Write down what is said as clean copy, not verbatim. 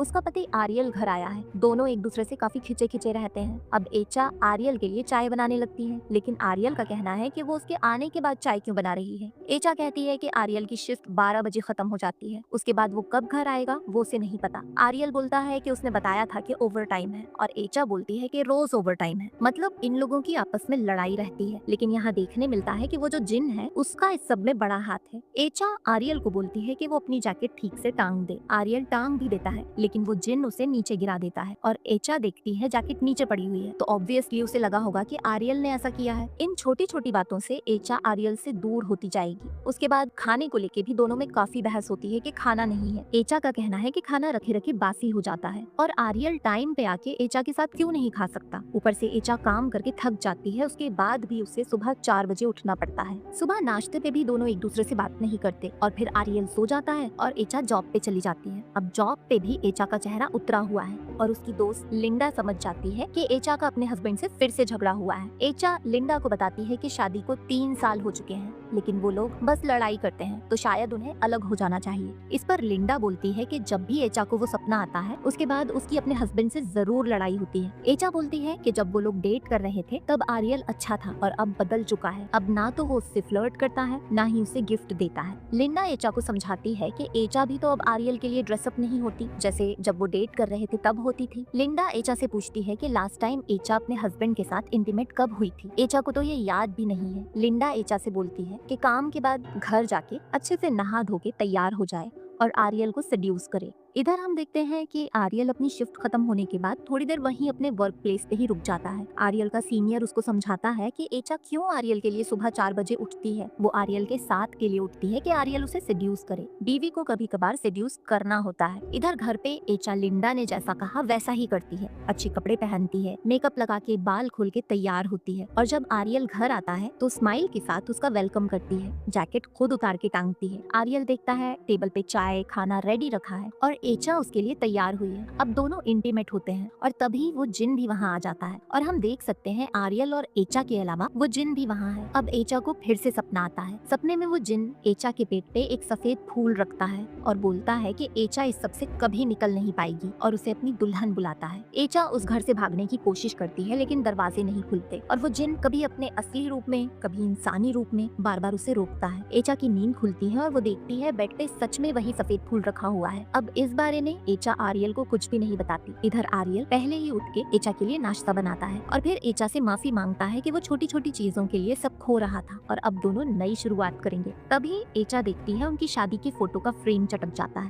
उसका पति आर्यल घर आया है। दोनों एक दूसरे से काफी खिंचे खिंचे रहते हैं। अब एचा आर्यल के लिए चाय बनाने लगती है, लेकिन आर्यल का कहना है कि वो उसके आने के बाद चाय क्यों बना रही है। एचा कहती है कि आर्यल की शिफ्ट 12 बजे खत्म हो जाती है, उसके बाद वो कब घर आएगा वो उसे नहीं पता। आर्यल बोलता है कि उसने बताया था कि ओवर टाइम है, और एचा बोलती है कि रोज ओवर टाइम है। मतलब इन लोगों की आपस में लड़ाई रहती है, लेकिन यहाँ देखने मिलता है कि वो जो जिन है उसका इस सब में बड़ा हाथ है। एचा आर्यल को बोलती है कि वो अपनी जैकेट ठीक से टांग दे। आर्यल टांग भी देता है, लेकिन वो जिन उसे नीचे गिरा देता है, और एचा देखती है जैकेट नीचे पड़ी हुई है, तो ऑब्वियसली उसे लगा होगा कि आर्यल ने ऐसा किया है। इन छोटी छोटी बातों से एचा आर्यल से दूर होती जाएगी। उसके बाद खाने को लेके भी दोनों में काफी बहस होती है कि खाना नहीं है। एचा का कहना है कि खाना रखे रखे बासी हो जाता है, और आर्यल टाइम पे आके एचा के साथ क्यों नहीं खा सकता। ऊपर से एचा काम करके थक जाती है, उसके बाद भी उसे सुबह 4 बजे उठना पड़ता है। सुबह नाश्ते पे भी दोनों एक दूसरे से बात नहीं करते, और फिर आर्यल सो जाता है और एचा जॉब पे चली जाती है। अब जॉब पे भी एचा का चेहरा उतरा हुआ है, और उसकी दोस्त लिंडा समझ जाती है कि एचा का अपने हस्बैंड से फिर से झगड़ा हुआ है। एचा लिंडा को बताती है कि शादी को 3 साल हो चुके हैं, लेकिन वो लोग बस लड़ाई करते हैं, तो शायद उन्हें अलग हो जाना चाहिए। इस पर लिंडा बोलती है कि जब भी एचा को वो सपना आता है, उसके बाद उसकी अपने हस्बैंड से जरूर लड़ाई होती है। एचा बोलती है कि जब वो लोग डेट कर रहे थे तब आर्यल अच्छा था, और अब बदल चुका है। अब ना तो वो उससे फ्लर्ट करता है, ना ही उसे गिफ्ट देता है। लिंडा एचा को समझाती है कि एचा भी तो अब आर्यल के लिए ड्रेसअप नहीं होती, जैसे जब वो डेट कर रहे थे तब होती थी। लिंडा एचा से पूछती है कि लास्ट टाइम एचा अपने हस्बैंड के साथ इंटीमेट कब हुई थी। एचा को तो ये याद भी नहीं है। लिंडा एचा से बोलती है कि काम के बाद घर जाके अच्छे से नहा धो के तैयार हो जाए और आर्यल को सेड्यूस करे। इधर हम देखते हैं कि आर्यल अपनी शिफ्ट खत्म होने के बाद थोड़ी देर वहीं अपने वर्क प्लेस पे ही रुक जाता है। आर्यल का सीनियर उसको समझाता है कि एचा क्यों आर्यल के लिए सुबह 4 बजे उठती है। वो आर्यल के साथ के लिए उठती है कि आर्यल उसे सेड्यूस करे। बीवी को कभी कभार सेड्यूस करना होता है। इधर घर पे एचा लिंडा ने जैसा कहा वैसा ही करती है। अच्छे कपड़े पहनती है, मेकअप लगा के बाल खोल के तैयार होती है, और जब आर्यल घर आता है तो स्माइल के साथ उसका वेलकम करती है। जैकेट खुद उतार के टांगती है। आर्यल देखता है टेबल पे चाय खाना रेडी रखा है, और एचा उसके लिए तैयार हुई है। अब दोनों इंटीमेट होते हैं, और तभी वो जिन भी वहाँ आ जाता है, और हम देख सकते हैं आर्यल और एचा के अलावा वो जिन भी वहाँ है। अब एचा को फिर से सपना आता है। सपने में वो जिन एचा के पेट पे एक सफेद फूल रखता है और बोलता है कि एचा इस सब से कभी निकल नहीं पाएगी, और उसे अपनी दुल्हन बुलाता है। एचा उस घर से भागने की कोशिश करती है, लेकिन दरवाजे नहीं खुलते, और वो जिन कभी अपने असली रूप में कभी इंसानी रूप में बार बार उसे रोकता है। एचा की नींद खुलती है और वो देखती है बेड पे सच में वही सफेद फूल रखा हुआ है। अब इस बारे में एचा आर्यल को कुछ भी नहीं बताती। इधर आर्यल पहले ही उठ के एचा के लिए नाश्ता बनाता है, और फिर एचा से माफी मांगता है कि वो छोटी छोटी चीजों के लिए सब खो रहा था, और अब दोनों नई शुरुआत करेंगे। तभी एचा देखती है उनकी शादी की फोटो का फ्रेम चटक जाता है।